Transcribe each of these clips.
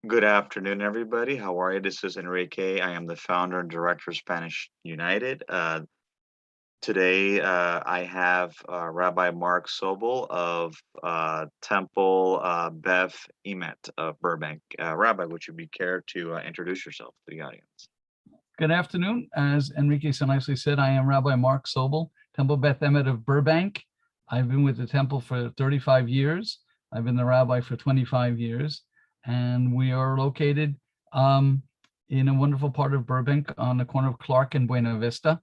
Good afternoon, everybody. How are you? This is Enrique. I am the founder and director of Spanish United. Today, I have Rabbi Mark Sobel of Temple Beth Emet of Burbank. Rabbi, would you be care to introduce yourself to the audience? Good afternoon. As Enrique so nicely said, I am Rabbi Mark Sobel, Temple Beth Emet of Burbank. I've been with the temple for 35 years. I've been the rabbi for 25 years, and we are located in a wonderful part of Burbank on the corner of Clark and Buena Vista.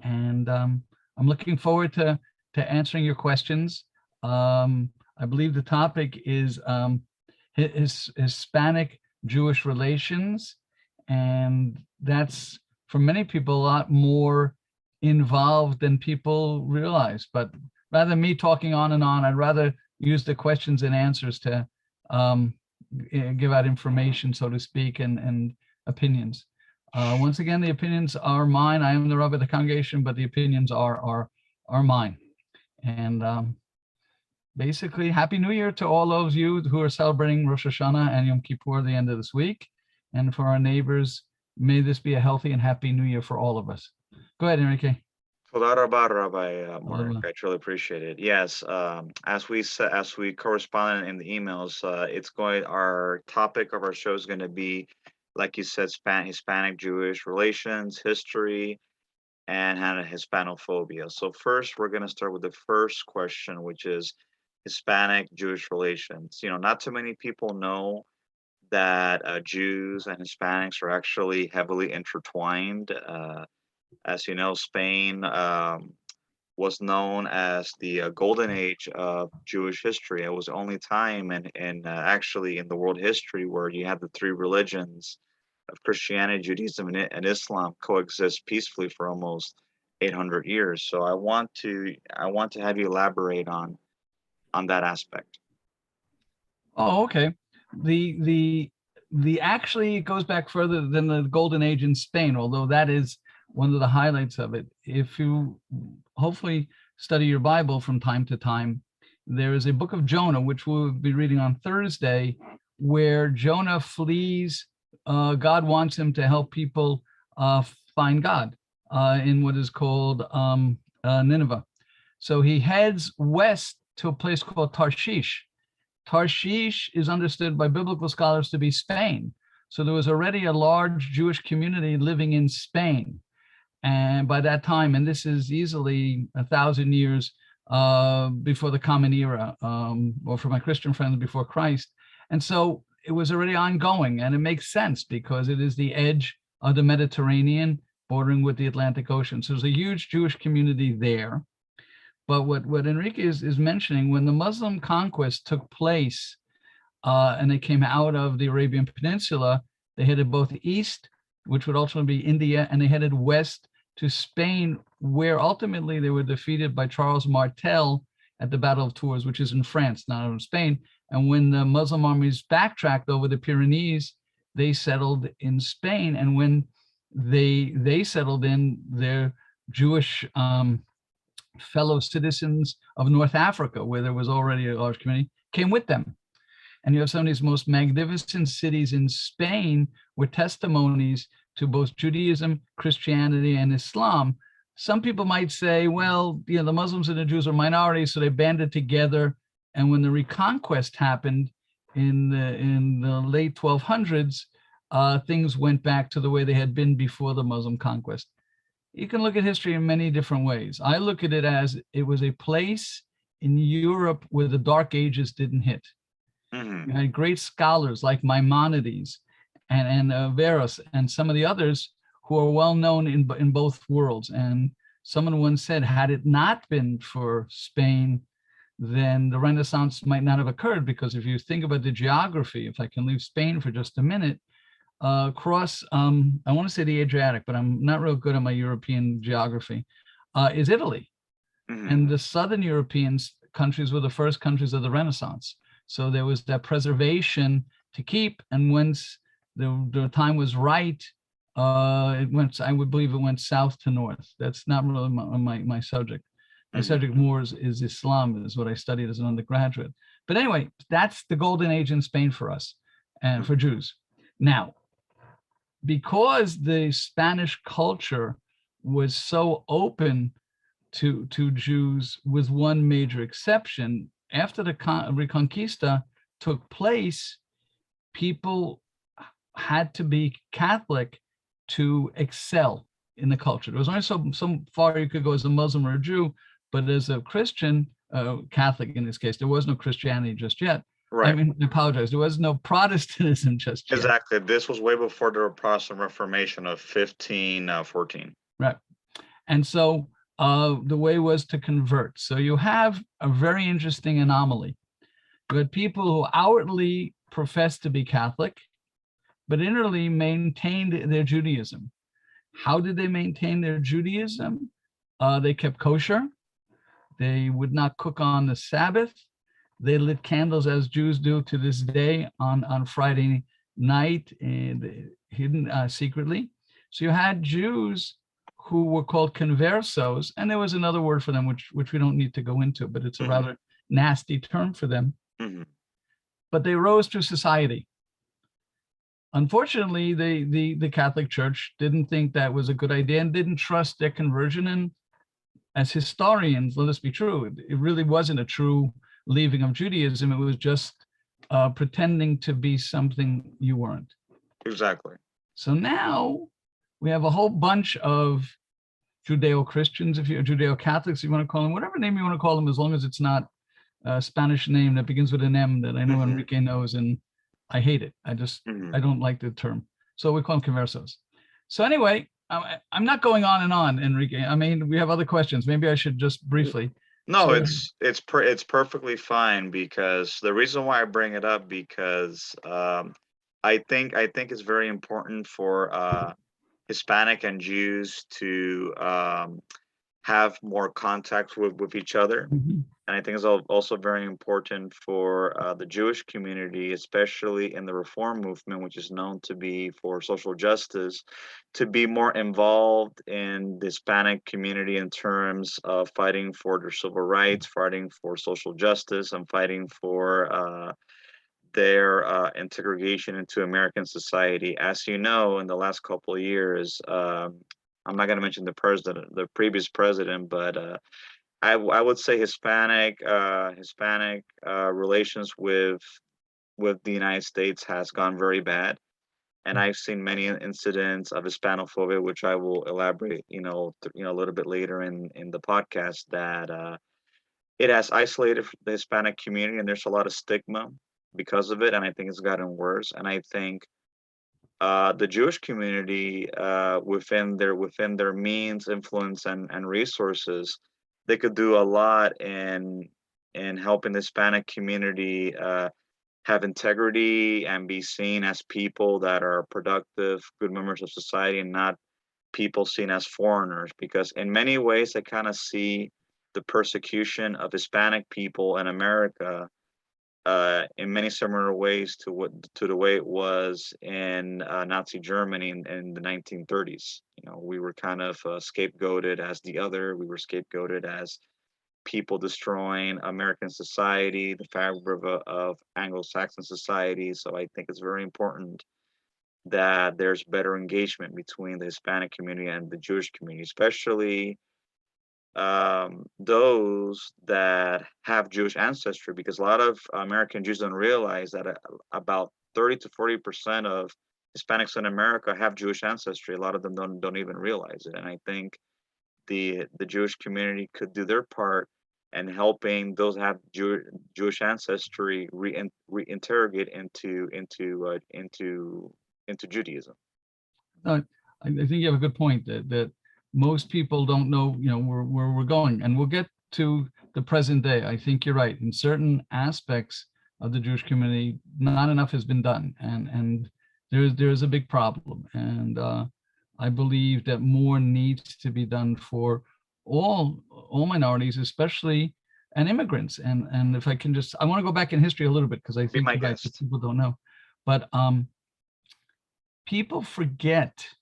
And I'm looking forward to answering your questions. I believe the topic is Hispanic Jewish relations, and that's for many people a lot more involved than people realize. But rather than me talking on and on, I'd rather use the questions and answers to give out information, so to speak, and opinions. Once again, the opinions are mine. I am the rabbi of the congregation, but the opinions are mine. And basically, Happy New Year to all of you who are celebrating Rosh Hashanah and Yom Kippur the end of this week. And for our neighbors, may this be a healthy and happy New Year for all of us. Go ahead, Enrique. Toda Rabba, Rabbi Mark. I truly appreciate it. Yes, as we corresponded in the emails, our topic of our show is going to be, like you said, Hispanic Jewish relations, history, and Hispanophobia. So first, we're going to start with the first question, which is Hispanic Jewish relations. Not too many people know that Jews and Hispanics are actually heavily intertwined. As you know, Spain was known as the golden age of Jewish history. It was the only time actually in the world history where you had the three religions of Christianity, Judaism, and Islam coexist peacefully for almost 800 years. So I want to have you elaborate on that aspect. Oh, okay. The actually it goes back further than the golden age in Spain, although that is one of the highlights of it. If you hopefully study your Bible from time to time, there is a book of Jonah, which we'll be reading on Thursday, where Jonah flees. God wants him to help people find God in what is called Nineveh. So he heads west to a place called Tarshish. Tarshish is understood by biblical scholars to be Spain. So there was already a large Jewish community living in Spain. And by that time, and this is easily 1,000 years before the Common Era, or for my Christian friends, before Christ. And so it was already ongoing, and it makes sense because it is the edge of the Mediterranean bordering with the Atlantic Ocean. So there's a huge Jewish community there. But what Enrique is mentioning, when the Muslim conquest took place and they came out of the Arabian Peninsula, they headed both east, which would ultimately be India, and they headed west to Spain, where ultimately they were defeated by Charles Martel at the Battle of Tours, which is in France, not in Spain. And when the Muslim armies backtracked over the Pyrenees, they settled in Spain. And when they settled in, their Jewish fellow citizens of North Africa, where there was already a large community, came with them. And you have some of these most magnificent cities in Spain with testimonies to both Judaism, Christianity, and Islam. Some people might say, well, the Muslims and the Jews are minorities, so they banded together. And when the Reconquest happened in the late 1200s, things went back to the way they had been before the Muslim conquest. You can look at history in many different ways. I look at it as it was a place in Europe where the Dark Ages didn't hit. Mm-hmm. You had great scholars like Maimonides and Verus and some of the others who are well known in both worlds. And someone once said, had it not been for Spain, then the Renaissance might not have occurred, because if you think about the geography, if I can leave Spain for just a minute, across, I want to say the Adriatic, but I'm not real good at my European geography, is Italy. Mm-hmm. And the Southern European countries were the first countries of the Renaissance. So there was that preservation to keep. And once the time was right, it went, I would believe it went south to north. That's not really my subject. My subject more is Islam, is what I studied as an undergraduate. But anyway, that's the golden age in Spain for us. and for Jews. Now, because the Spanish culture was so open to Jews, with one major exception, after the Reconquista took place, people had to be Catholic to excel in the culture. There was only so far you could go as a Muslim or a Jew, but as a Christian, Catholic in this case, there was no Christianity just yet. Right. I mean, I apologize. There was no Protestantism just yet. Exactly. This was way before the Protestant Reformation of 1514. Right. And so the way was to convert. So you have a very interesting anomaly. You had people who outwardly professed to be Catholic, but inwardly maintained their Judaism. How did they maintain their Judaism? They kept kosher. They would not cook on the Sabbath. They lit candles, as Jews do to this day, on Friday night, and hidden secretly. So you had Jews who were called conversos, and there was another word for them, which we don't need to go into, but it's a rather nasty term for them. But they rose to society. Unfortunately, the Catholic Church didn't think that was a good idea and didn't trust their conversion. And as historians, let us be true, it really wasn't a true leaving of Judaism. It was just pretending to be something you weren't. Exactly. So now we have a whole bunch of Judeo-Christians, if you're Judeo-Catholics, you want to call them, whatever name you want to call them, as long as it's not a Spanish name that begins with an M that I know Enrique knows, and I hate it. I I don't like the term. So we call them conversos. So anyway, I'm not going on and on, Enrique. I mean, we have other questions. Maybe I should just briefly. No, it's perfectly fine, because the reason why I bring it up, because I think it's very important for Hispanic and Jews to have more contact with each other. And I think it's also very important for the Jewish community, especially in the Reform movement, which is known to be for social justice, to be more involved in the Hispanic community in terms of fighting for their civil rights, fighting for social justice, and fighting for their integration into American society. As you know, in the last couple of years, I'm not going to mention the previous president, but I would say Hispanic relations with the United States has gone very bad, and I've seen many incidents of Hispanophobia, which I will elaborate, a little bit later in the podcast. That it has isolated the Hispanic community, and there's a lot of stigma because of it, and I think it's gotten worse. And I think the Jewish community, within their means, influence, and resources, they could do a lot in helping the Hispanic community have integrity and be seen as people that are productive, good members of society, and not people seen as foreigners. Because in many ways, I kind of see the persecution of Hispanic people in America in many similar ways to the way it was in Nazi Germany in the 1930s. We were kind of scapegoated as the other. We were scapegoated as people destroying American society, the fabric of Anglo-Saxon society. So I think it's very important that there's better engagement between the Hispanic community and the Jewish community, especially those that have Jewish ancestry, because a lot of American Jews don't realize that about 30 to 40% of Hispanics in America have Jewish ancestry. A lot of them don't even realize it, and I think the Jewish community could do their part in helping those that have Jewish ancestry reinterrogate into Judaism. I think you have a good point that most people don't know, where we're going, and we'll get to the present day. I think you're right. In certain aspects of the Jewish community, not enough has been done, and there's a big problem. And I believe that more needs to be done for all minorities, especially and immigrants. And if I can I want to go back in history a little bit, because I think people don't know, but people forget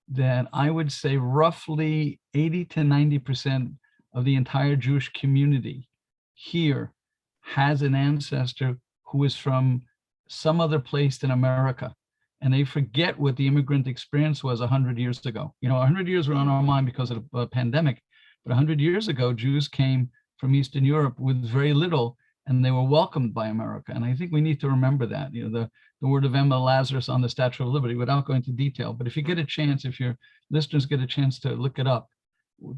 that I would say roughly 80 to 90% of the entire Jewish community here has an ancestor who is from some other place in America. And they forget what the immigrant experience was 100 years ago. 100 years were on our mind because of the pandemic, but 100 years ago, Jews came from Eastern Europe with very little, and they were welcomed by America. And I think we need to remember that. The word of Emma Lazarus on the Statue of Liberty, without going into detail, but if you get a chance, if your listeners get a chance to look it up,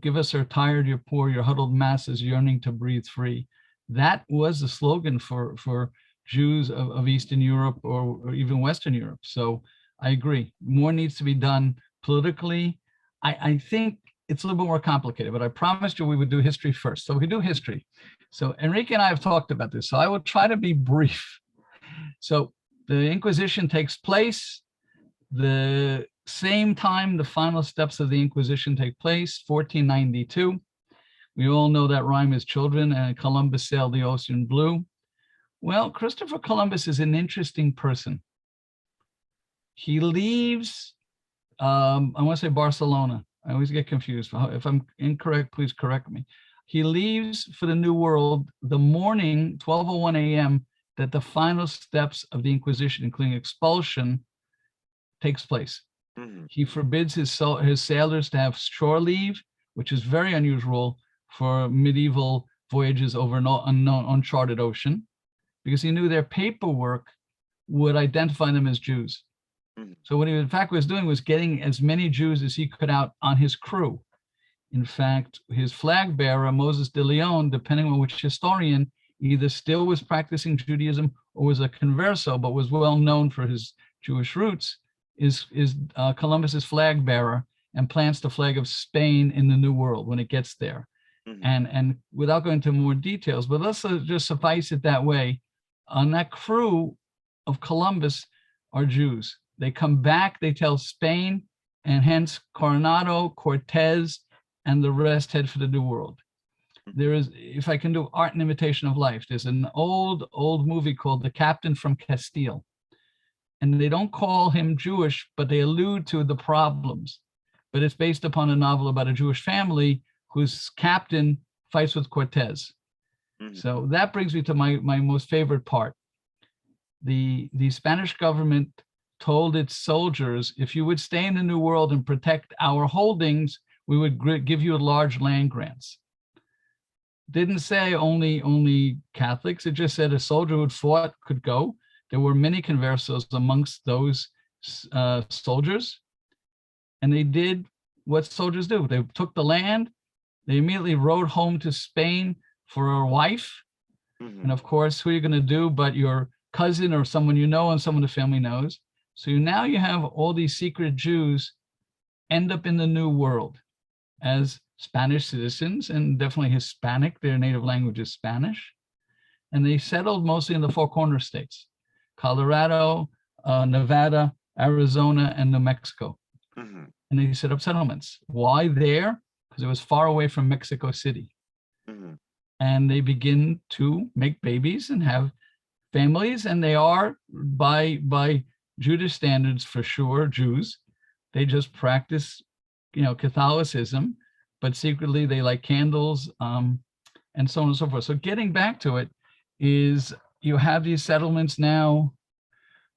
give us our tired, your poor, your huddled masses yearning to breathe free. That was the slogan for Jews of Eastern Europe or even Western Europe. So I agree. More needs to be done politically. I think it's a little bit more complicated, but I promised you we would do history first. So we do history. So Enrique and I have talked about this, so I will try to be brief. So the Inquisition takes place. The same time the final steps of the Inquisition take place, 1492. We all know that rhyme is children, and Columbus sailed the ocean blue. Well, Christopher Columbus is an interesting person. He leaves, I want to say Barcelona. I always get confused. If I'm incorrect, please correct me. He leaves for the New World the morning, 12:01 a.m., that the final steps of the Inquisition, including expulsion, takes place. Mm-hmm. He forbids his sailors to have shore leave, which is very unusual for medieval voyages over an uncharted ocean, because he knew their paperwork would identify them as Jews. Mm-hmm. So what he in fact was doing was getting as many Jews as he could out on his crew. In fact, his flag bearer, Moses de Leon, depending on which historian, either still was practicing Judaism or was a converso, but was well known for his Jewish roots, is Columbus's flag bearer and plants the flag of Spain in the New World when it gets there. Mm-hmm. And without going into more details, but let's just suffice it that way. On that crew of Columbus are Jews. They come back, they tell Spain, and hence Coronado, Cortez, and the rest head for the New World. There is, if I can do art and imitation of life, there's an old movie called The Captain from Castile. And they don't call him Jewish, but they allude to the problems. But it's based upon a novel about a Jewish family whose captain fights with Cortez. Mm-hmm. So that brings me to my most favorite part. The Spanish government told its soldiers, if you would stay in the New World and protect our holdings, we would give you large land grants. Didn't say only Catholics. It just said a soldier who fought could go. There were many conversos amongst those soldiers. And they did what soldiers do. They took the land. They immediately rode home to Spain for a wife. Mm-hmm. And of course, who are you going to do but your cousin or someone you know and someone the family knows. So now you have all these secret Jews end up in the New World as Spanish citizens and definitely Hispanic. Their native language is Spanish. And they settled mostly in the Four Corner states, Colorado, Nevada, Arizona, and New Mexico. Mm-hmm. And they set up settlements. Why there? Because it was far away from Mexico City. Mm-hmm. And they begin to make babies and have families, and they are, by Jewish standards for sure, Jews. They just practice, Catholicism, but secretly they light candles, and so on and so forth. So getting back to it is, you have these settlements now,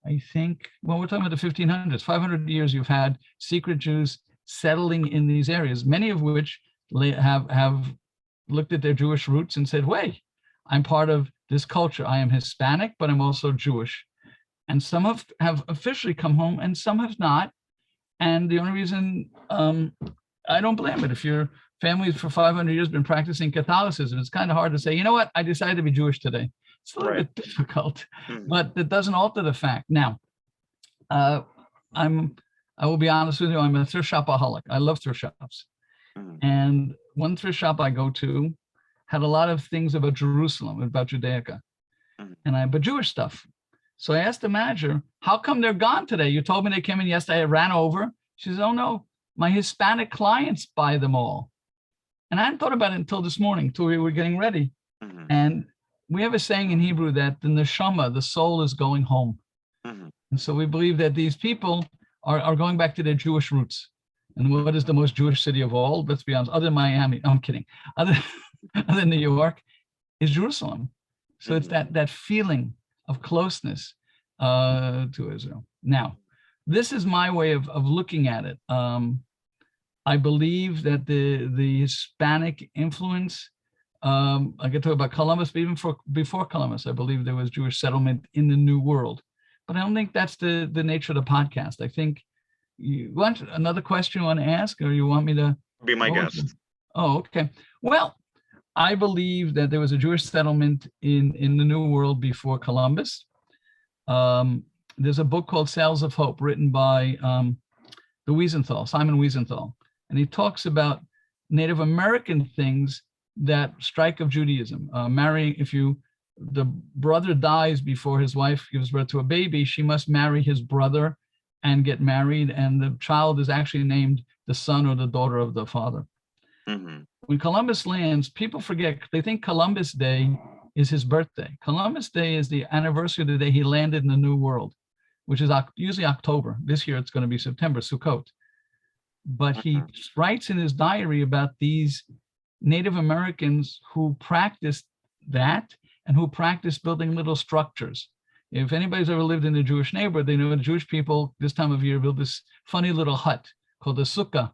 I think, well, we're talking about the 1500s, 500 years you've had secret Jews settling in these areas, many of which have looked at their Jewish roots and said, wait, I'm part of this culture. I am Hispanic, but I'm also Jewish. And some have officially come home and some have not. And the only reason, I don't blame it. If your family for 500 years been practicing Catholicism, it's kind of hard to say, you know what, I decided to be Jewish today. It's a little bit difficult, but it doesn't alter the fact. Now, I will be honest with you, I'm a thrift shopaholic. I love thrift shops. And one thrift shop I go to had a lot of things about Jerusalem, about Judaica, but Jewish stuff. So I asked the manager, how come they're gone today? You told me they came in yesterday, I ran over. She says, oh no, my Hispanic clients buy them all. And I hadn't thought about it until this morning, until we were getting ready. Mm-hmm. And we have a saying in Hebrew that the neshama, the soul, is going home. Mm-hmm. And so we believe that these people are going back to their Jewish roots. And what is the most Jewish city of all? Let's be honest, other than Miami, no, I'm kidding. Other than New York, is Jerusalem. So it's that feeling of closeness. to Israel. Now, this is my way of looking at it. I believe that the Hispanic influence, I could talk about Columbus, but even before Columbus, I believe there was Jewish settlement in the New World. But I don't think that's the nature of the podcast. I think you want another question you want to ask, or you want me to Be my guest. Oh, okay. Well, I believe that there was a Jewish settlement in the New World before Columbus. There's a book called Sails of Hope written by Simon Wiesenthal, and he talks about Native American things that strike of Judaism. Marrying, if the brother dies before his wife gives birth to a baby, she must marry his brother and get married, and the child is actually named the son or the daughter of the father. Mm-hmm. When Columbus lands, people forget, they think Columbus Day is his birthday. Columbus Day is the anniversary of the day he landed in the New World, which is usually October. This year it's going to be September, Sukkot. But he writes in his diary about these Native Americans who practiced that and who practiced building little structures. If anybody's ever lived in a Jewish neighborhood, they know the Jewish people this time of year build this funny little hut called a sukkah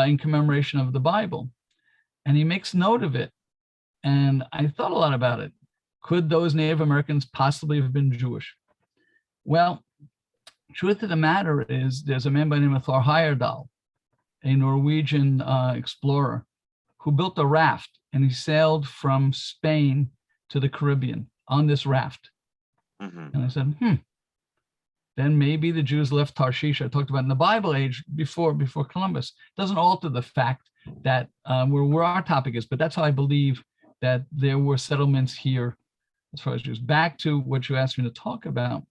in commemoration of the Bible. And he makes note of it. And I thought a lot about it. Could those Native Americans possibly have been Jewish? Well, truth of the matter is there's a man by the name of Thor Heyerdahl, a Norwegian explorer, who built a raft, and he sailed from Spain to the Caribbean on this raft. Mm-hmm. And I said, then maybe the Jews left Tarshish, I talked about in the Bible age before Columbus. Doesn't alter the fact that where our topic is, but that's how I believe that there were settlements here as far as Jews. Back to what you asked me to talk about.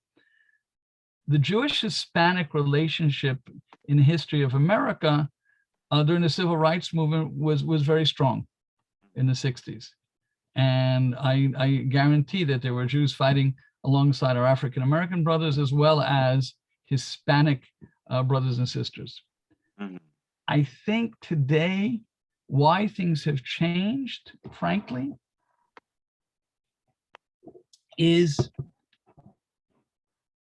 The Jewish-Hispanic relationship in the history of America during the Civil Rights Movement was very strong in the 60s. And I guarantee that there were Jews fighting alongside our African-American brothers as well as Hispanic brothers and sisters. Mm-hmm. I think today, why things have changed, frankly, is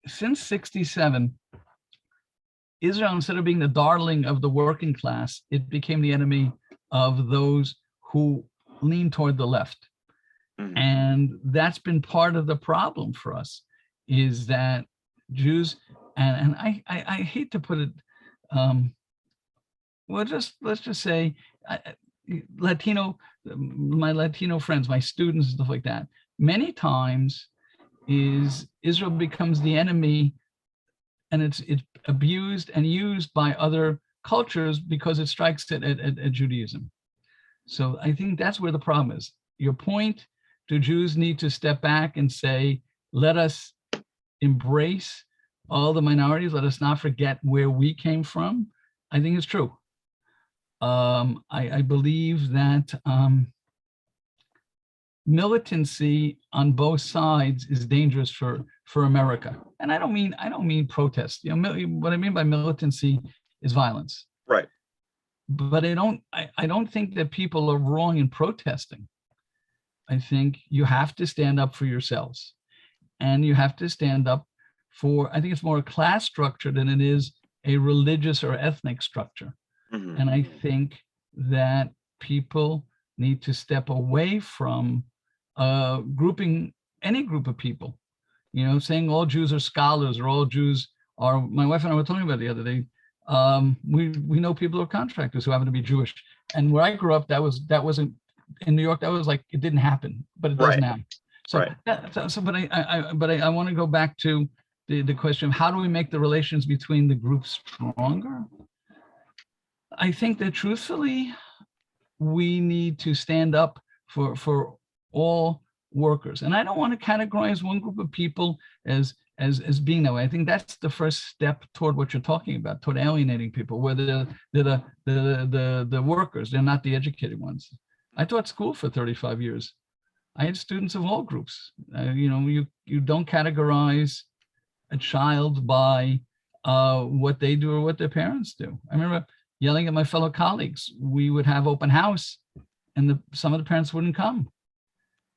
since 67, Israel, instead of being the darling of the working class, it became the enemy of those who lean toward the left. Mm-hmm. And that's been part of the problem for us, is that Jews, and I hate to put it, let's just say my Latino friends, my students and stuff like that, many times is Israel becomes the enemy, and it's abused and used by other cultures because it strikes at Judaism. So I think that's where the problem is. Your point, do Jews need to step back and say, let us embrace all the minorities, let us not forget where we came from? I think it's true. I believe that militancy on both sides is dangerous for America. And I don't mean protest. What I mean by militancy is violence. Right. But I don't think that people are wrong in protesting. I think you have to stand up for yourselves, and you have to stand up for, I think it's more a class structure than it is a religious or ethnic structure. Mm-hmm. And I think that people need to step away from grouping any group of people, saying all Jews are scholars or all Jews are, my wife and I were talking about it the other day. We know people who are contractors who happen to be Jewish. And where I grew up, that wasn't, in New York, that was like, it didn't happen, but it does now. So, right. But I want to go back to the question of how do we make the relations between the groups stronger? I think that truthfully, we need to stand up for all workers. And I don't want to categorize one group of people as being that way. I think that's the first step toward what you're talking about, toward alienating people, where they're the workers, they're not the educated ones. I taught school for 35 years. I had students of all groups. You don't categorize a child by what they do or what their parents do. I remember yelling at my fellow colleagues. We would have open house, and some of the parents wouldn't come.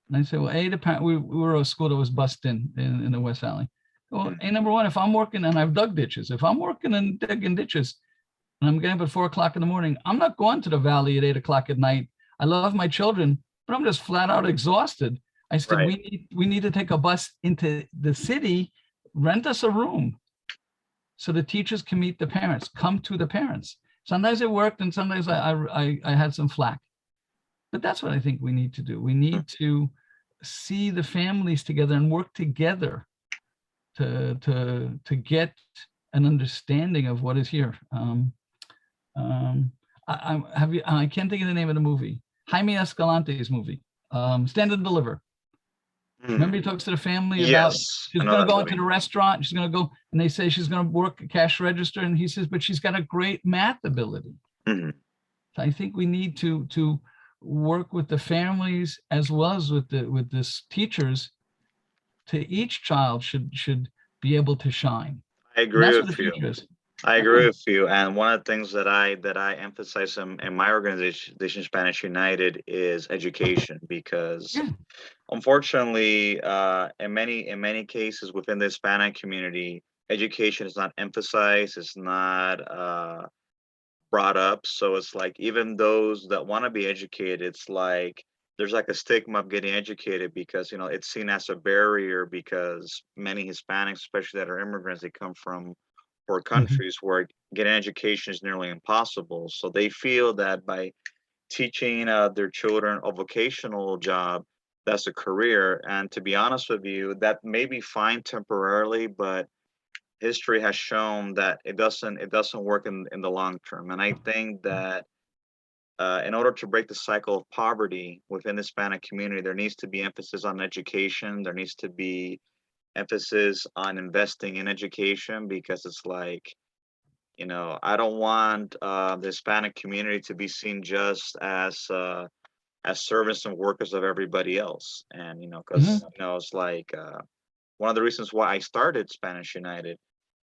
And I said, well, we were a school that was bused in the West Valley. Well, number one, if I'm working and I've dug ditches, if I'm working and digging ditches and I'm getting up at 4 o'clock in the morning, I'm not going to the valley at 8 o'clock at night. I love my children, but I'm just flat out exhausted. I said, Right. we need to take a bus into the city, rent us a room so the teachers can meet the parents, come to the parents. Sometimes it worked and sometimes I had some flack. But that's what I think we need to do. We need to see the families together and work together to get an understanding of what is here. I can't think of the name of the movie. Jaime Escalante's movie, Stand and Deliver. Remember he talks to the family about Yes, she's I know going to that go movie. into the restaurant. She's going to go, and they say she's going to work a cash register, and he says, but she's got a great math ability. Mhm. So I think we need to work with the families as well as with the teachers. To each child should be able to shine, I and agree that's what the with you. future is. I Yeah. agree with you. And one of the things that I emphasize in my organization, Spanish United, is education, because Yeah. unfortunately, in many cases within the Hispanic community, education is not emphasized. It's not brought up. So it's like even those that want to be educated, it's like there's like a stigma of getting educated because it's seen as a barrier because many Hispanics, especially that are immigrants, they come from poor Mhm. countries where getting education is nearly impossible. So they feel that by teaching their children a vocational job, that's a career. And to be honest with you, that may be fine temporarily, but history has shown that it doesn't work in the long term. And I think that in order to break the cycle of poverty within the Hispanic community, there needs to be emphasis on education. There needs to be emphasis on investing in education because it's like, I don't want the Hispanic community to be seen just as servants and workers of everybody else. And because Mhm. it's like one of the reasons why I started Spanish United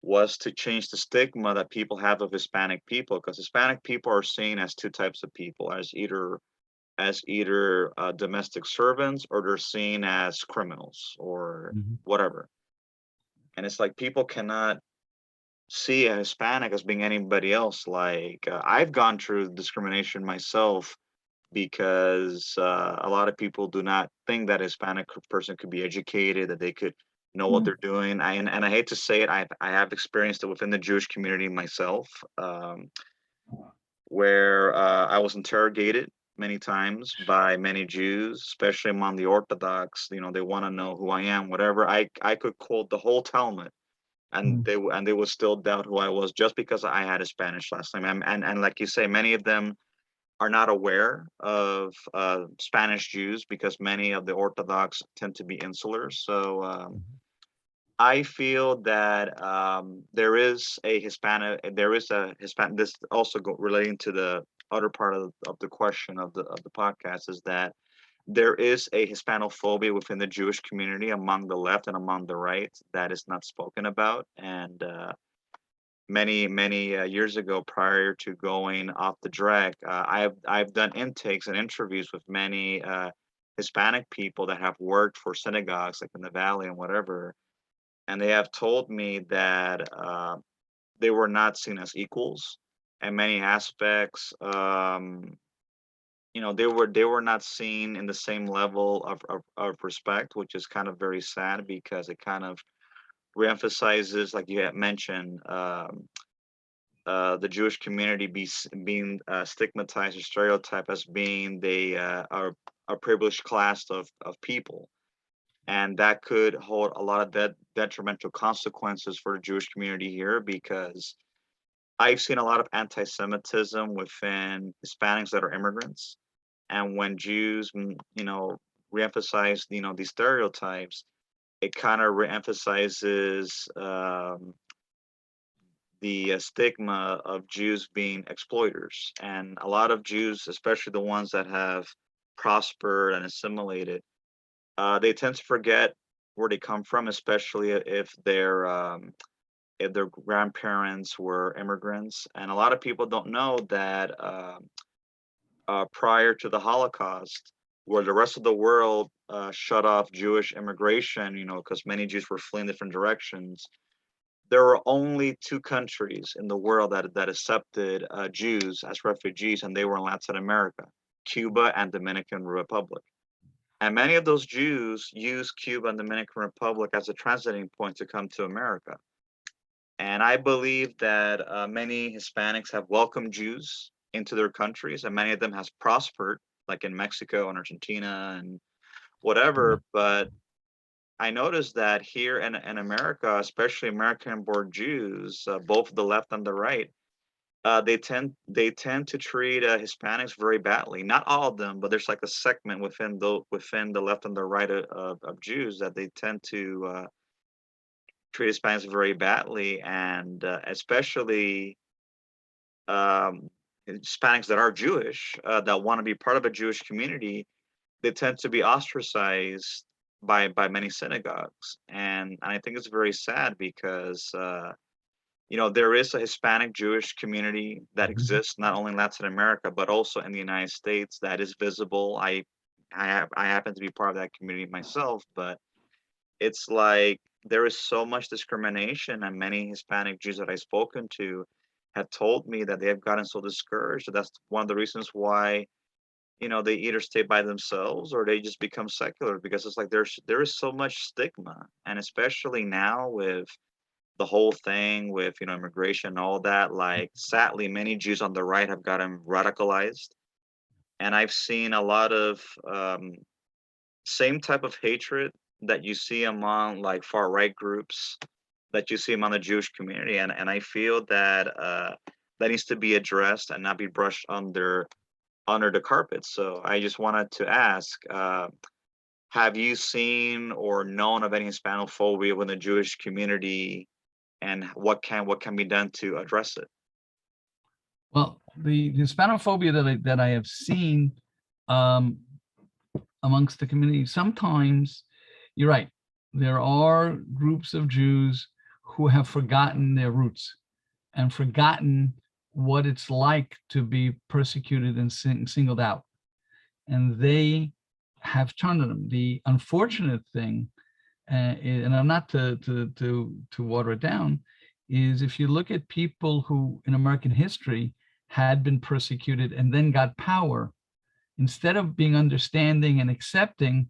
was to change the stigma that people have of Hispanic people, because Hispanic people are seen as two types of people, as either domestic servants, or they're seen as criminals or Mhm. whatever. And it's like people cannot see a Hispanic as being anybody else. Like I've gone through discrimination myself because a lot of people do not think that a Hispanic person could be educated, that they could know what Mhm. they're doing. And I hate to say it, I have experienced it within the Jewish community myself, where I was interrogated many times by many Jews, especially among the Orthodox. They want to know who I am, whatever. I could quote the whole Talmud, and Mhm. they would still doubt who I was just because I had a Spanish last name. And like you say, many of them are not aware of Spanish Jews because many of the Orthodox tend to be insular. So I feel that there is a Hispanic. This also relating to the other part of the question of the podcast is that there is a Hispanophobia within the Jewish community among the left and among the right that is not spoken about. And many years ago, prior to going off the drag, I've done intakes and interviews with many Hispanic people that have worked for synagogues, like in the Valley and whatever, and they have told me that they were not seen as equals in many aspects. They were not seen in the same level of respect, which is kind of very sad because it kind of reemphasizes, like you had mentioned, the Jewish community being stigmatized or stereotyped as being they are a privileged class of people, and that could hold a lot of detrimental consequences for the Jewish community here because I've seen a lot of anti-Semitism within Hispanics that are immigrants, and when Jews, reemphasize these stereotypes, it kind of reemphasizes the stigma of Jews being exploiters. And a lot of Jews, especially the ones that have prospered and assimilated, they tend to forget where they come from, especially if their grandparents were immigrants. And a lot of people don't know that prior to the Holocaust, where the rest of the world shut off Jewish immigration, because many Jews were fleeing different directions, there were only two countries in the world that accepted Jews as refugees, and they were in Latin America, Cuba and Dominican Republic. And many of those Jews used Cuba and Dominican Republic as a transiting point to come to America. And I believe that many Hispanics have welcomed Jews into their countries, and many of them has prospered, like in Mexico and Argentina and whatever. But I noticed that here in America, especially American-born Jews, both the left and the right, they tend to treat Hispanics very badly. Not all of them, but there's like a segment within the left and the right of Jews that they tend to treat Hispanics very badly, and especially um, Hispanics that are Jewish, that want to be part of a Jewish community, they tend to be ostracized by many synagogues, and I think it's very sad because there is a Hispanic Jewish community that exists not only in Latin America but also in the United States that is visible. I happen to be part of that community myself, but it's like there is so much discrimination, and many Hispanic Jews that I've spoken to have told me that they have gotten so discouraged. So that's one of the reasons why they either stay by themselves or they just become secular, because it's like there is so much stigma, and especially now with the whole thing with immigration and all that. Like, sadly, many Jews on the right have gotten radicalized, and I've seen a lot of same type of hatred that you see among like far right groups, that you see among the Jewish community, and I feel that that needs to be addressed and not be brushed under the carpet. So I just wanted to ask, have you seen or known of any Hispanophobia within the Jewish community, and what can be done to address it? Well, the Hispanophobia that I have seen um, amongst the community, sometimes you're right. There are groups of Jews who have forgotten their roots and forgotten what it's like to be persecuted and singled out, and they have turned on them. The unfortunate thing, and I'm not to water it down, is if you look at people who in American history had been persecuted and then got power, instead of being understanding and accepting,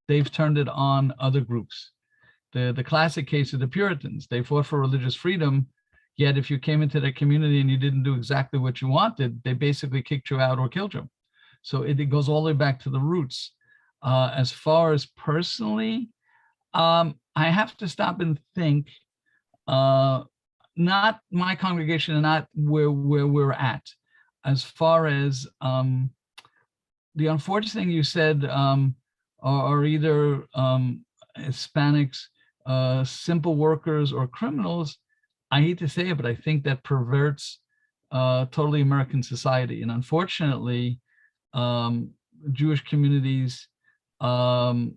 they've turned it on other groups. The classic case of the Puritans, they fought for religious freedom, yet if you came into their community and you didn't do exactly what you wanted, they basically kicked you out or killed you. So it goes all the way back to the roots. As far as personally, I have to stop and think, not my congregation and not where we're at. As far as the unfortunate thing you said, are either Hispanics, simple workers, or criminals. I hate to say it, but I think that perverts totally American society. And unfortunately, Jewish communities go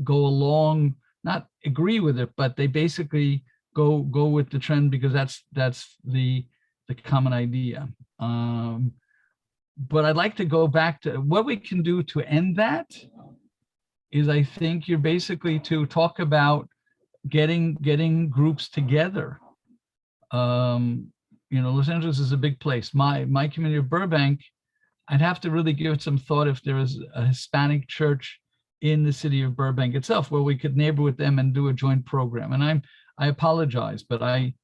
along, not agree with it, but they basically go with the trend because that's the common idea. But I'd like to go back to what we can do to end that. Is I think you're basically to talk about getting groups together. Los Angeles is a big place. My community of Burbank, I'd have to really give it some thought if there was a Hispanic church in the city of Burbank itself where we could neighbor with them and do a joint program. And I apologize, but I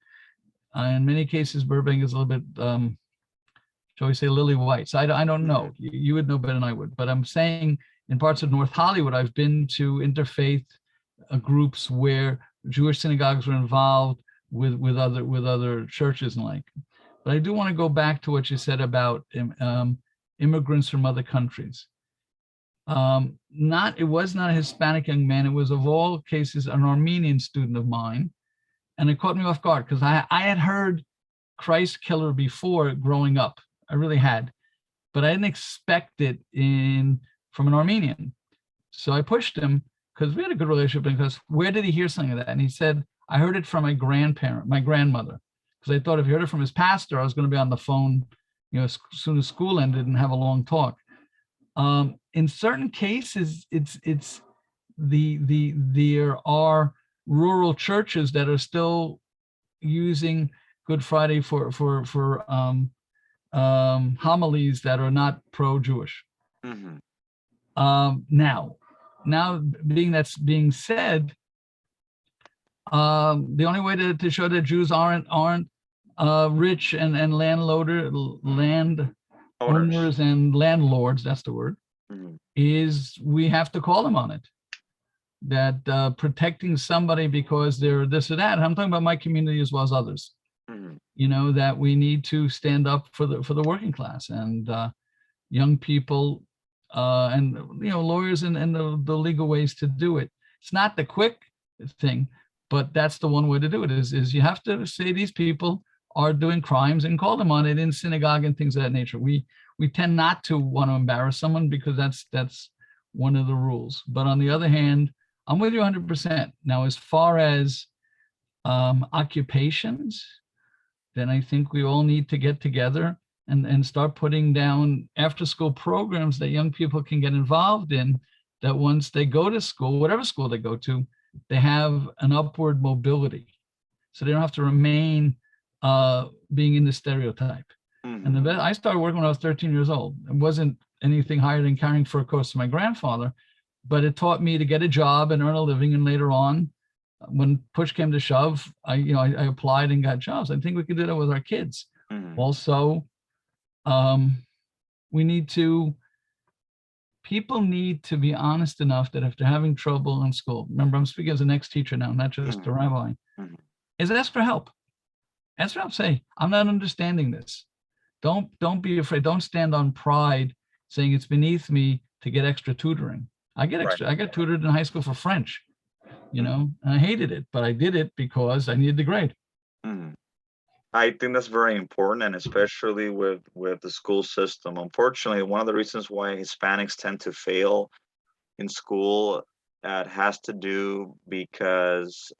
in many cases Burbank is a little bit shall we say lily white. So I don't know. You would know better than I would. But I'm saying in parts of North Hollywood, I've been to interfaith groups where Jewish synagogues were involved with other churches and like. But I do want to go back to what you said about immigrants from other countries. It was not a Hispanic young man. It was, of all cases, an Armenian student of mine, and it caught me off guard because I had heard Christ killer before growing up. I really had, but I didn't expect it from an Armenian. So I pushed him because we had a good relationship. Because where did he hear something of that? And he said, I heard it from my grandmother. Because I thought if he heard it from his pastor, I was going to be on the phone, as soon as school ended and have a long talk. In certain cases, it's there are rural churches that are still using Good Friday for homilies that are not pro-Jewish. Hmm. Now, being that's being said, the only way to show that Jews aren't rich and land Owners. owners and landlords, that's the word, Hmm. is we have to call them on it. That protecting somebody because they're this or that. And I'm talking about my community as well as others. Hmm. You know, that we need to stand up for the working class and young people and lawyers and the legal ways to do it. It's not the quick thing, but that's the one way to do it. Is you have to say these people are doing crimes and call them on it in synagogue and things of that nature. We tend not to want to embarrass someone because that's one of the rules. But on the other hand, I'm with you 100%. Now, as far as occupations, then I think we all need to get together and start putting down after school programs that young people can get involved in, that once they go to school, whatever school they go to, they have an upward mobility. So they don't have to remain being in the stereotype. And Hmm. I started working when I was 13 years old. It wasn't anything higher than carrying fur coats to my grandfather, but it taught me to get a job and earn a living. And later on, when push came to shove, I applied and got jobs. I think we could do that with our kids. Hmm. Also, we need to, people need to be honest enough that if they're having trouble in school, remember, I'm speaking as an ex-teacher now, not just a Hmm. rabbi, Hmm. is ask for help. Ask for help. Say, I'm not understanding this. Don't be afraid. Don't stand on pride saying it's beneath me to get extra tutoring. Right. I got tutored in high school for French, Hmm. and I hated it, but I did it because I needed the grade. Hmm. I think that's very important, and especially with the school system. Unfortunately, one of the reasons why Hispanics tend to fail in school has to do because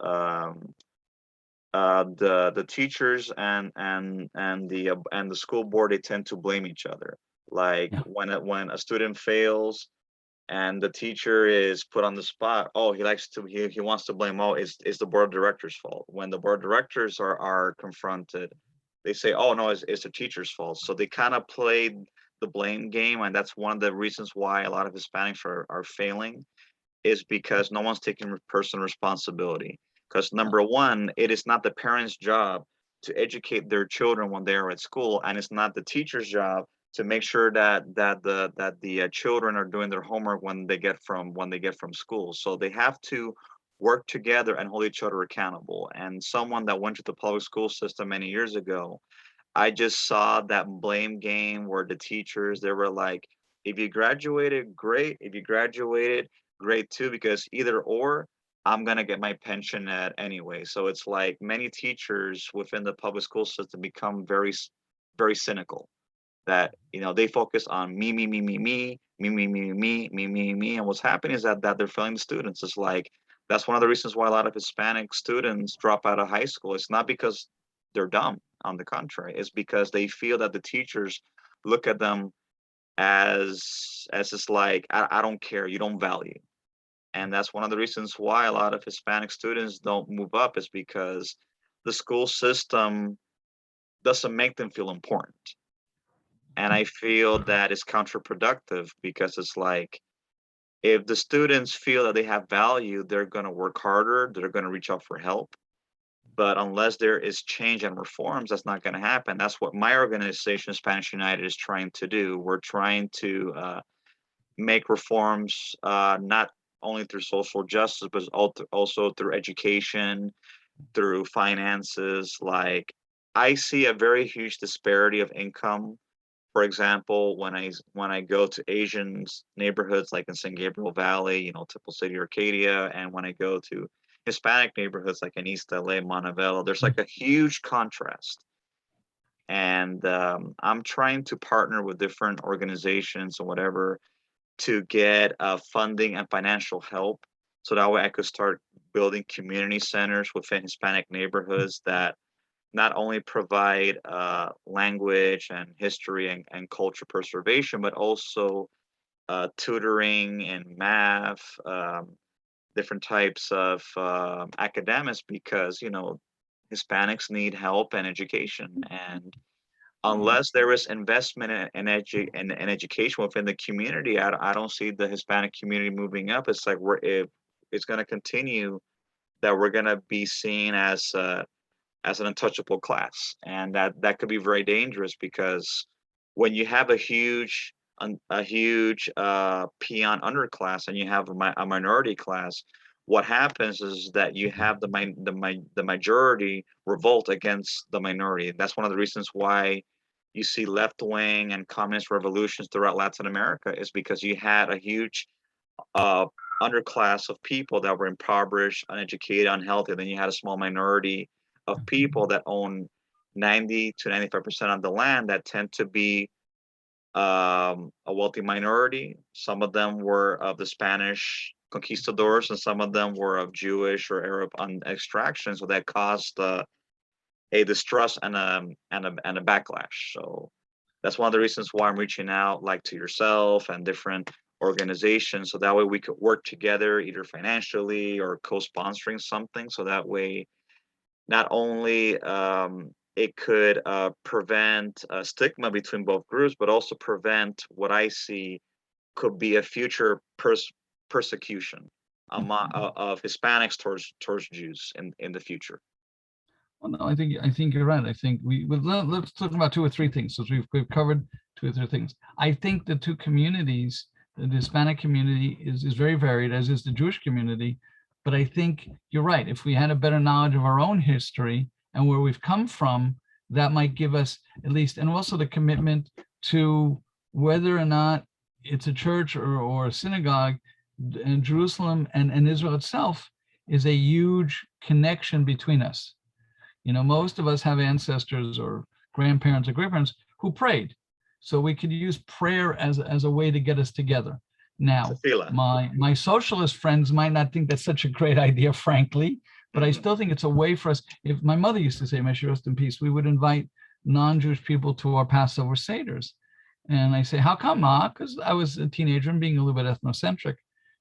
the teachers and the school board, they tend to blame each other. Like Yeah. when a student fails and the teacher is put on the spot, oh, he wants to blame, oh, it's the board of directors fault. When the board of directors are confronted, they say, oh no, it's the teacher's fault. So they kind of played the blame game, and that's one of the reasons why a lot of Hispanics are failing, is because no one's taking personal responsibility. Because Yeah. number one, it is not the parents' job to educate their children when they are at school, and it's not the teacher's job to make sure that the children are doing their homework when they get from school. So they have to work together and hold each other accountable. And someone that went to the public school system many years ago, I just saw that blame game where the teachers, they were like, if you graduated, great. If you graduated, great too, because either or, I'm gonna get my pension at anyway. So it's like many teachers within the public school system become very cynical. That they focus on me, and what's happening is that they're failing the students. It's like that's one of the reasons why a lot of Hispanic students drop out of high school. It's not because they're dumb. On the contrary, it's because they feel that the teachers look at them as just like, I don't care, you don't value. And that's one of the reasons why a lot of Hispanic students don't move up, is because the school system doesn't make them feel important. And I feel that is counterproductive, because it's like, if the students feel that they have value, they're going to work harder, they're going to reach out for help. But unless there is change and reforms, that's not going to happen. That's what my organization, Spanish United, is trying to do. We're trying to make reforms, not only through social justice, but also through education, through finances. Like, I see a very huge disparity of income. For example, when I go to Asian neighborhoods like in San Gabriel Valley, Temple City, Arcadia, and when I go to Hispanic neighborhoods like in East LA, Montebello, there's like a huge contrast. And I'm trying to partner with different organizations or whatever to get funding and financial help, so that way I could start building community centers within Hispanic neighborhoods that not only provide language and history and culture preservation, but also tutoring and math, different types of academics because Hispanics need help and education, and unless there is investment in education within the community, I don't see the Hispanic community moving up. It's like if it's going to continue that we're going to be seen as an untouchable class, and that could be very dangerous because when you have a huge peon underclass and you have a minority class, what happens is that you have the majority revolt against the minority. That's one of the reasons why you see left wing and communist revolutions throughout Latin America, is because you had a huge uh, underclass of people that were impoverished, uneducated, unhealthy. Then you had a small minority of people that own 90 to 95% of the land that tend to be a wealthy minority. Some of them were of the Spanish conquistadors, and some of them were of Jewish or Arab extraction. So that caused a distrust and a backlash. So that's one of the reasons why I'm reaching out, like to yourself and different organizations, so that way we could work together, either financially or co-sponsoring something. So that way, not only it could prevent stigma between both groups, but also prevent what I see could be a future persecution of Hispanics towards Jews in the future. Well, no, I think you're right. I think let's talk about two or three things. So we've covered two or three things. I think the two communities, the Hispanic community is very varied, as is the Jewish community. But I think you're right. If we had a better knowledge of our own history and where we've come from, that might give us at least, and also the commitment to whether or not it's a church or a synagogue, in Jerusalem and Israel itself is a huge connection between us. Most of us have ancestors or grandparents or great-parents who prayed. So we could use prayer as a way to get us together. Now, my socialist friends might not think that's such a great idea, frankly, but I still think it's a way for us. If my mother used to say, may she rest in peace, we would invite non-Jewish people to our Passover Seders. And I say, how come, Ma? Because I was a teenager and being a little bit ethnocentric.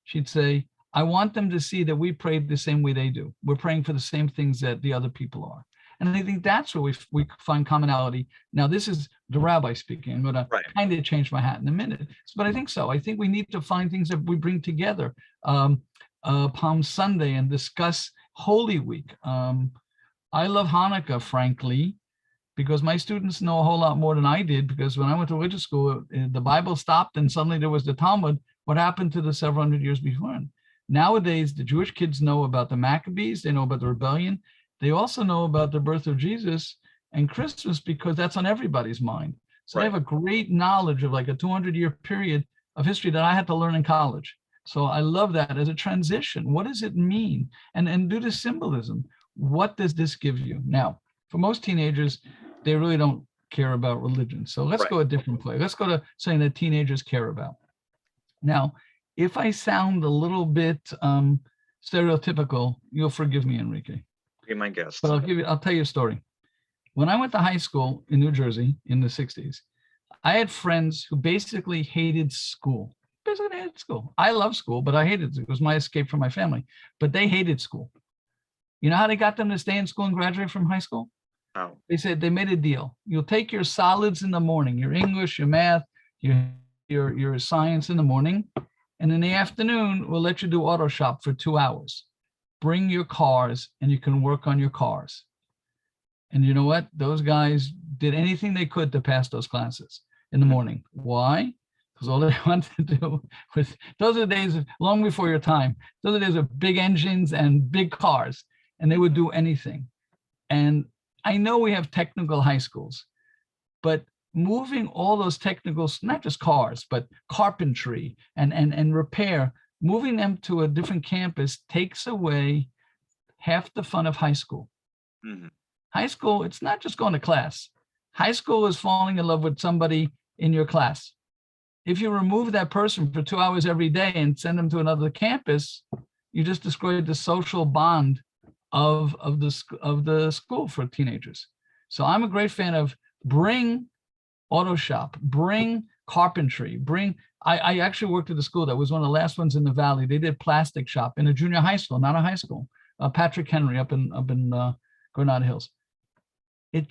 She'd say, I want them to see that we prayed the same way they do. We're praying for the same things that the other people are. And I think that's where we find commonality. Now, this is the rabbi speaking. I'm going to kind of change my hat in a minute. But I think so. I think we need to find things that we bring together. Palm Sunday and discuss Holy Week. I love Hanukkah, frankly, because my students know a whole lot more than I did, because when I went to religious school, the Bible stopped and suddenly there was the Talmud. What happened to the several hundred years before? Nowadays, the Jewish kids know about the Maccabees. They know about the rebellion. They also know about the birth of Jesus and Christmas because that's on everybody's mind. So they have a great knowledge of like a 200-year period of history that I had to learn in college. So I love that as a transition. What does it mean? And do the symbolism. What does this give you? Now, for most teenagers, they really don't care about religion. So let's go a different place. Let's go to something that teenagers care about. Now, if I sound a little bit stereotypical, you'll forgive me, Enrique. Be my guest. But I'll tell you a story. When I went to high school in New Jersey in the 60s, I had friends who basically hated school. Basically hated school. I love school, but I hated it. It was my escape from my family. But they hated school. You know how they got them to stay in school and graduate from high school? Oh. They said they made a deal. You'll take your solids in the morning, your English, your math, your science in the morning, and in the afternoon, we'll let you do auto shop for 2 hours. Bring your cars and you can work on your cars. And you know what? Those guys did anything they could to pass those classes in the morning. Why? Because all they wanted to do was, those are the days long before your time. Those are the days of big engines and big cars, and they would do anything. And I know we have technical high schools, but moving all those technicals, not just cars, but carpentry and repair, moving them to a different campus takes away half the fun of high school. Mm-hmm. High school, it's not just going to class. High school is falling in love with somebody in your class. If you remove that person for 2 hours every day and send them to another campus, you just destroyed the social bond of the school for teenagers. So I'm a great fan of bring auto shop, bring carpentry, I actually worked at a school that was one of the last ones in the Valley. They did plastic shop in a junior high school, not a high school. Patrick Henry up in Granada Hills. It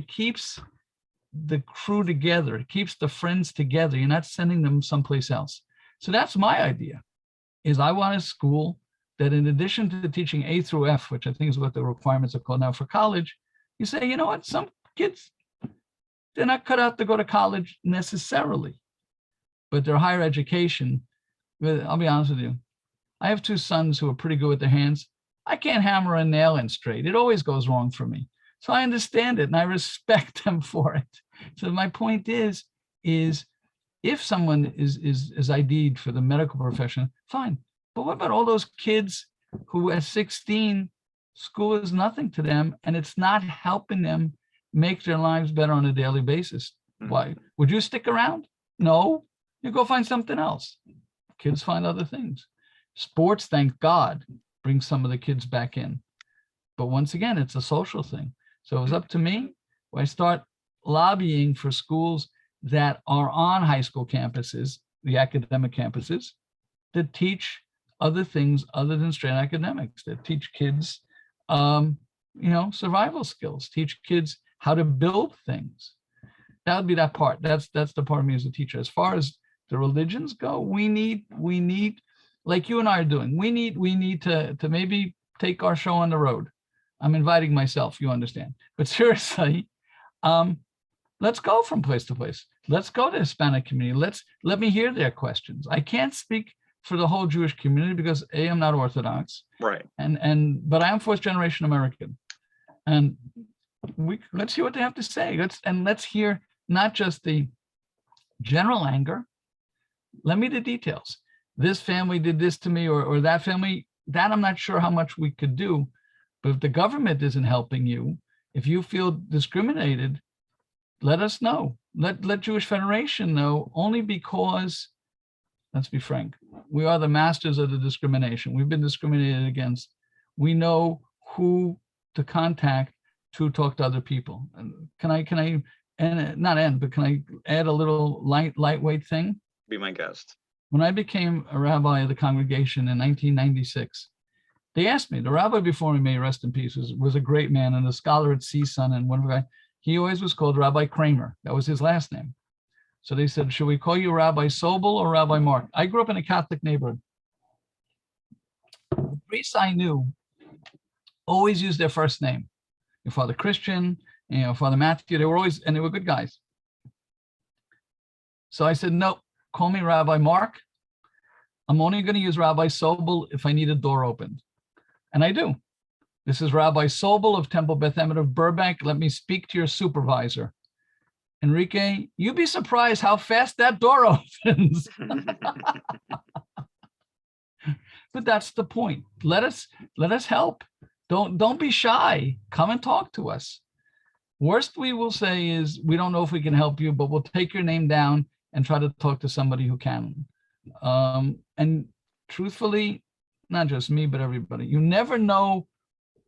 keeps the crew together. It keeps the friends together. You're not sending them someplace else. So that's my idea, is I want a school that, in addition to teaching A through F, which I think is what the requirements are called now for college, you say, you know what, some kids, they're not cut out to go to college necessarily, but their higher education, I'll be honest with you, I have two sons who are pretty good with their hands. I can't hammer a nail in straight. It always goes wrong for me. So I understand it and I respect them for it. So my point is if someone is ID'd for the medical profession, fine. But what about all those kids who at 16, school is nothing to them and it's not helping them make their lives better on a daily basis? Why? Would you stick around? No, you go find something else. Kids find other things. Sports, thank God, brings some of the kids back in. But once again, it's a social thing. So it's up to me. I start lobbying for schools that are on high school campuses, the academic campuses, that teach other things other than straight academics, that teach kids, survival skills, teach kids how to build things. That would be that part. That's the part of me as a teacher. As far as the religions go, we need, like you and I are doing, we need to maybe take our show on the road. I'm inviting myself, you understand. But seriously, let's go from place to place. Let's go to Hispanic community. Let me hear their questions. I can't speak for the whole Jewish community because A, I'm not Orthodox. Right. But I am fourth generation American. And let's hear what they have to say. Let's hear not just the general anger. Let me the details. This family did this to me, or that family, that I'm not sure how much we could do. But if the government isn't helping you, if you feel discriminated, let us know. Let Jewish Federation know, only because, let's be frank, we are the masters of the discrimination. We've been discriminated against. We know who to contact to talk to other people. And can I add a little lightweight thing? Be my guest. When I became a rabbi of the congregation in 1996, they asked me, the rabbi before me, may he rest in peace, was a great man and a scholar at CSUN, and one guy, he always was called Rabbi Kramer. That was his last name. So they said, should we call you Rabbi Sobel or Rabbi Mark? I grew up in a Catholic neighborhood. The priests I knew always used their first name. Your Father Christian, Father Matthew, they were good guys. So I said, no, call me Rabbi Mark. I'm only going to use Rabbi Sobel if I need a door opened. And I do. This is Rabbi Sobel of Temple Beth Emet of Burbank. Let me speak to your supervisor. Enrique, you'd be surprised how fast that door opens. But that's the point. Let us help. Don't be shy. Come and talk to us. Worst we will say is, we don't know if we can help you, but we'll take your name down and try to talk to somebody who can. And truthfully, not just me, but everybody, you never know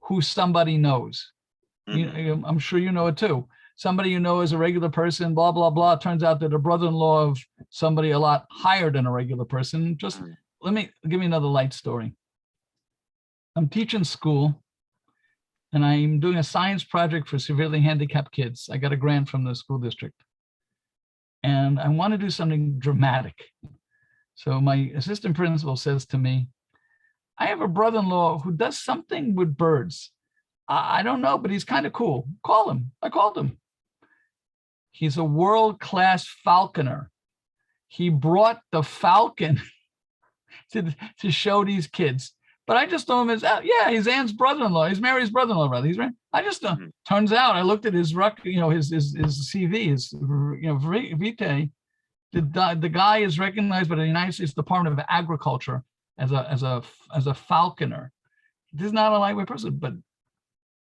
who somebody knows. I'm sure you know it too. Somebody you know is a regular person, blah, blah, blah. Turns out that a brother-in-law of somebody a lot higher than a regular person. Just give me another light story. I'm teaching school and I'm doing a science project for severely handicapped kids. I got a grant from the school district and I want to do something dramatic. So my assistant principal says to me, I have a brother-in-law who does something with birds. I don't know, but he's kind of cool. Call him. I called him. He's a world-class falconer. He brought the falcon to show these kids. But I just know him as, he's Ann's brother-in-law. He's Mary's brother-in-law, rather. I just know. Turns out, I looked at his CV, his vitae. The guy is recognized by the United States Department of Agriculture as a falconer. This is not a lightweight person, but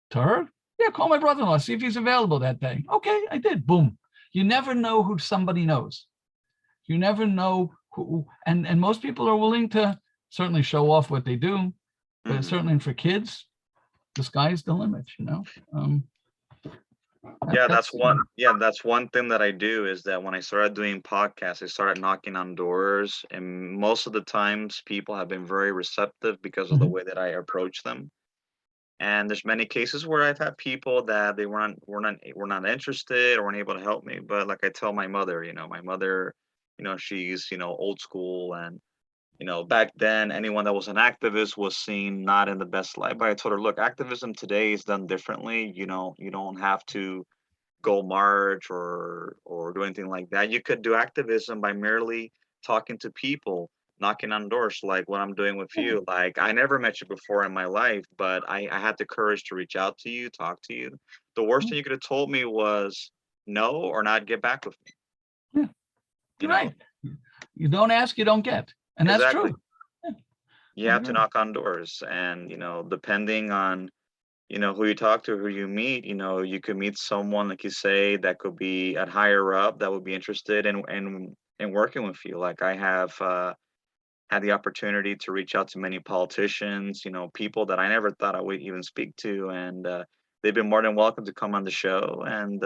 to her, call my brother-in-law, see if he's available that day. Okay, I did. Boom. You never know who somebody knows. You never know who, and most people are willing to certainly show off what they do, but certainly for kids, the sky's the limit, Yeah, That's that's one thing that I do is that when I started doing podcasts, I started knocking on doors, and most of the times people have been very receptive because of the Mhm. way that I approach them. And there's many cases where I've had people that they were not interested or weren't able to help me. But like I tell my mother, my mother, she's, old school, and back then anyone that was an activist was seen not in the best light. But I told her, look, activism today is done differently. You don't have to go march or do anything like that. You could do activism by merely talking to people, knocking on doors, like what I'm doing with Yeah, you. Like I never met you before in my life, but I had the courage to reach out to you, talk to you. The worst yeah, thing you could have told me was no or not get back with me. yeah. You You're know right. You don't ask, you don't get, and that's exactly. true. Yeah, You I have to agree. knock on doors, and depending on who you talk to, who you meet, you could meet someone, like you say, that could be at higher up that would be interested in working with you. Like I have had the opportunity to reach out to many politicians, people that I never thought I would even speak to, and they've been more than welcome to come on the show, and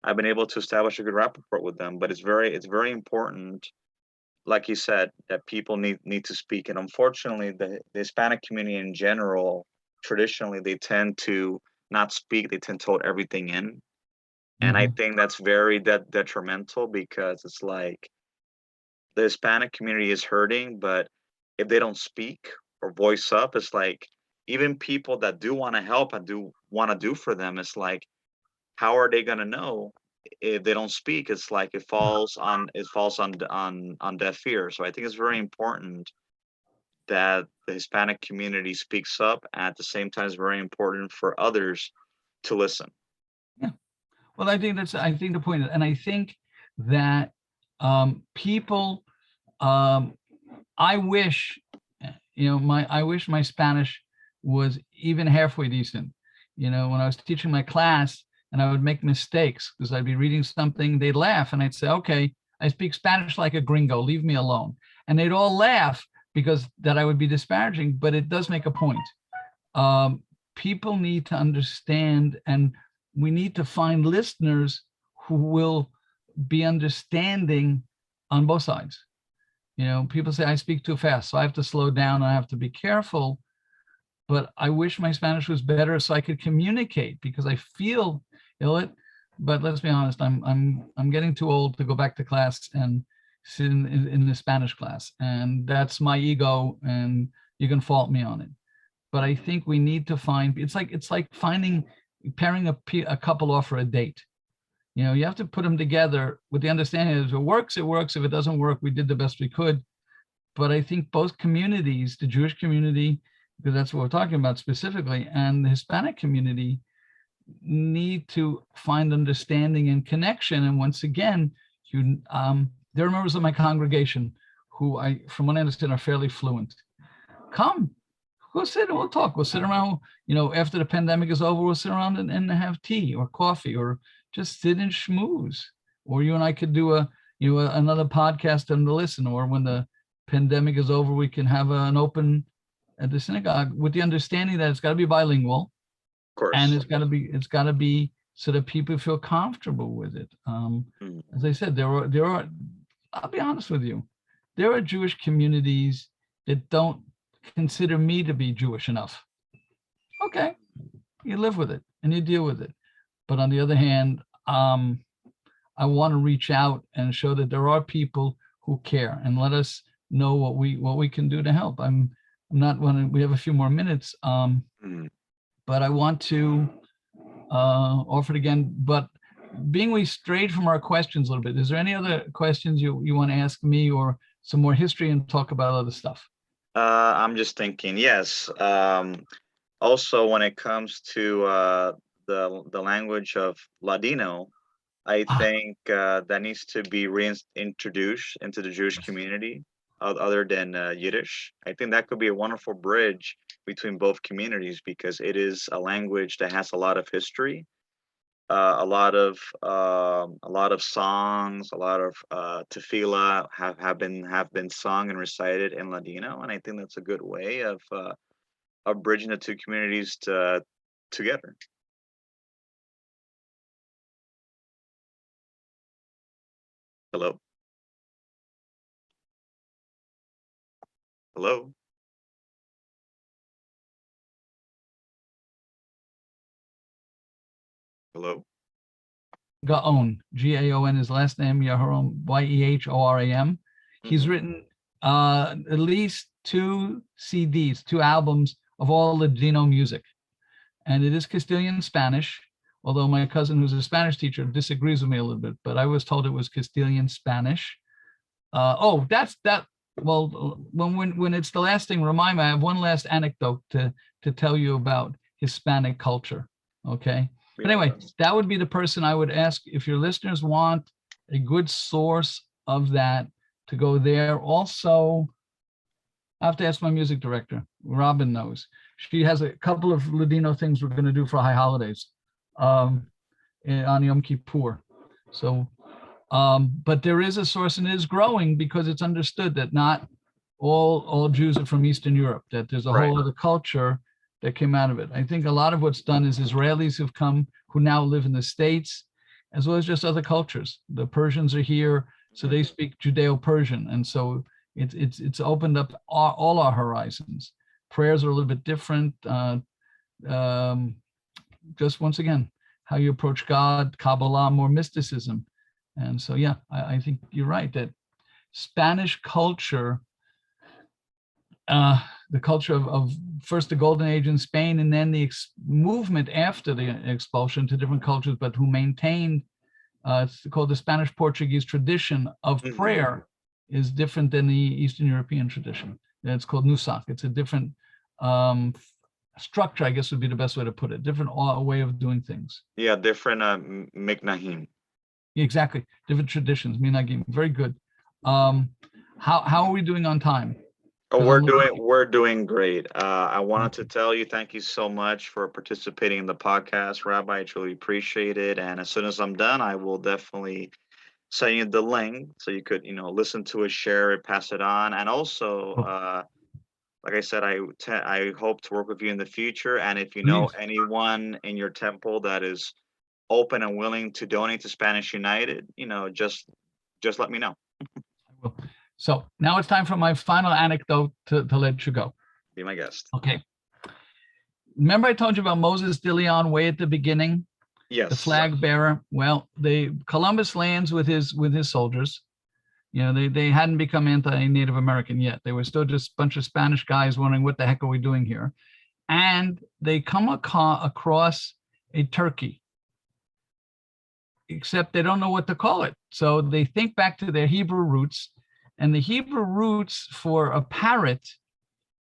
I've been able to establish a good rapport with them. But it's very important, like you said, that people need to speak. And unfortunately, the Hispanic community in general, traditionally, they tend to not speak. They tend to hold everything in, and I Mhm. think that's very detrimental because it's like the Hispanic community is hurting, but if they don't speak or voice up, it's like even people that do want to help and do want to do for them, it's like how are they gonna know if they don't speak? It's like it falls on deaf ears. So I think it's very important that the Hispanic community speaks up. At the same time, it's very important for others to listen. Yeah. Well, I think the point, and I think that people, um, I wish, I wish my Spanish was even halfway decent. When I was teaching my class and I would make mistakes because I'd be reading something, they'd laugh and I'd say, okay, I speak Spanish like a gringo, leave me alone. And they'd all laugh because that I would be disparaging, but it does make a point. um, People need to understand, and we need to find listeners who will be understanding on both sides. People say I speak too fast, so I have to slow down. I have to be careful. But I wish my Spanish was better so I could communicate because I feel ill. But let's be honest, I'm getting too old to go back to class and sit in the Spanish class, and that's my ego, and you can fault me on it. But I think we need to find, it's like finding, pairing a couple off for a date. You have to put them together with the understanding that if it works, it works. If it doesn't work, we did the best we could. But I think both communities, the Jewish community, because that's what we're talking about specifically, and the Hispanic community need to find understanding and connection. And once again, there are members of my congregation who from what I understand, are fairly fluent. Come, go sit and we'll talk. We'll sit around, after the pandemic is over, we'll sit around and have tea or coffee or just sit and schmooze. Or you and I could do another podcast and listen. Or when the pandemic is over, we can have an open at the synagogue with the understanding that it's got to be bilingual Of and course. it's got to be so that people feel comfortable with it. Mm, As I said, there are. I'll be honest with you, there are Jewish communities that don't consider me to be Jewish enough. Okay, you live with it and you deal with it. But on the other hand, I want to reach out and show that there are people who care and let us know what we can do to help. I'm not when we have a few more minutes, mm. but I want to offer it again. But being we strayed from our questions a little bit, is there any other questions you want to ask me or some more history and talk about other stuff? I'm just thinking, yes. Also, when it comes to the language of Ladino, I Ah, think that needs to be reintroduced into the Jewish yes. community, other than Yiddish. I think that could be a wonderful bridge between both communities because it is a language that has a lot of history, a lot of songs, a lot of tefillah have been sung and recited in Ladino, and I think that's a good way of bridging the two communities together. Hello? Hello? Hello? Gaon, Gaon, his last name, Yehoram, Yehoram. He's Mhm. written at least 2 CDs, 2 albums of all Ladino music. And it is Castilian Spanish, although my cousin, who's a Spanish teacher, disagrees with me a little bit, but I was told it was Castilian Spanish. That's that. Well, when it's the last thing, remind me, I have one last anecdote to tell you about Hispanic culture. Okay. But anyway, Yes. that would be the person I would ask if your listeners want a good source of that to go there. Also, I have to ask my music director. Robin knows. She has a couple of Ladino things we're going to do for high holidays on Yom Kippur. So, but there is a source, and it is growing because it's understood that not all Jews are from Eastern Europe, that there's a Right. whole other culture that came out of it. I think a lot of what's done is Israelis who've come, who now live in the States, as well as just other cultures. The Persians are here, so they speak Judeo-Persian. And so it's opened up all our horizons. Prayers are a little bit different. Just once again, how you approach God, Kabbalah, more mysticism. And so, yeah, I think you're right that Spanish culture, the culture of first the Golden Age in Spain, and then the movement after the expulsion to different cultures, but who maintained, it's called the Spanish Portuguese tradition of prayer, is different than the Eastern European tradition. It's called Nusak. It's a different structure, I guess would be the best way to put it. Different way of doing things. Yeah, different miknahim. Exactly, different traditions. Minagim, very good. How are we doing on time? Oh, we're doing great. I wanted to tell you thank you so much for participating in the podcast, Rabbi. I truly appreciate it. And as soon as I'm done, I will definitely send you the link so you could, listen to it, share it, pass it on. And also, like I said, I hope to work with you in the future. And if you know Please. anyone in your temple that is open and willing to donate to Spanish United, just let me know. So now it's time for my final anecdote to let you go. Be my guest. Okay. Remember I told you about Moses de Leon way at the beginning? Yes. The flag bearer. Well, Columbus lands with his soldiers. They hadn't become anti-Native American yet. They were still just a bunch of Spanish guys wondering what the heck are we doing here. And they come across a turkey, except they don't know what to call it. So they think back to their Hebrew roots, and the Hebrew roots for a parrot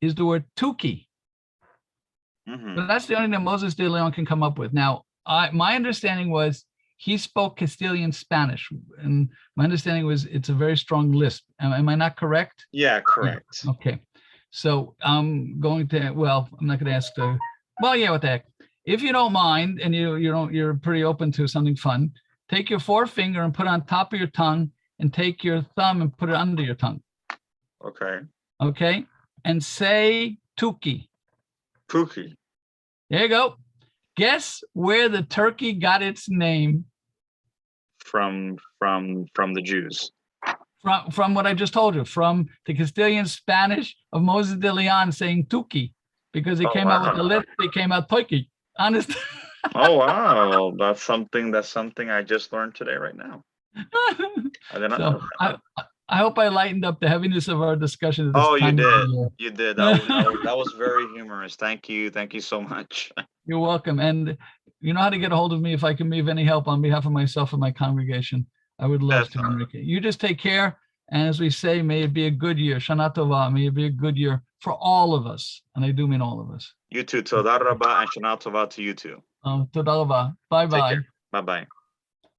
is the word tuki. So that's the only thing that Moses de Leon can come up with. Now, my understanding was he spoke Castilian Spanish, and my understanding was it's a very strong lisp. Am I not correct? Yeah, correct. Yeah. Okay. So I'm going to, well, I'm not going to ask well, yeah, what the heck. If you don't mind, and you're pretty open to something fun, take your forefinger and put it on top of your tongue, and take your thumb and put it under your tongue. Okay. Okay. And say tuki. Tuki. There you go. Guess where the turkey got its name? From the Jews. From what I just told you, from the Castilian Spanish of Moses de Leon saying tuki, because it came out with the lisp, it came out turkey. Honest. Oh wow, that's something I just learned today right now. I did not know that. I hope I lightened up the heaviness of our discussion. Oh, you did. You did. That was very humorous. Thank you so much. You're welcome. And you know how to get a hold of me if I can be of any help on behalf of myself and my congregation. I would love to, Enrique. You just take care. And as we say, may it be a good year. Shana Tova. May it be a good year for all of us. And I do mean all of us. You too. Toda Rabbi and Shana Tova to you too. Toda Rabbi. Bye-bye. Bye-bye.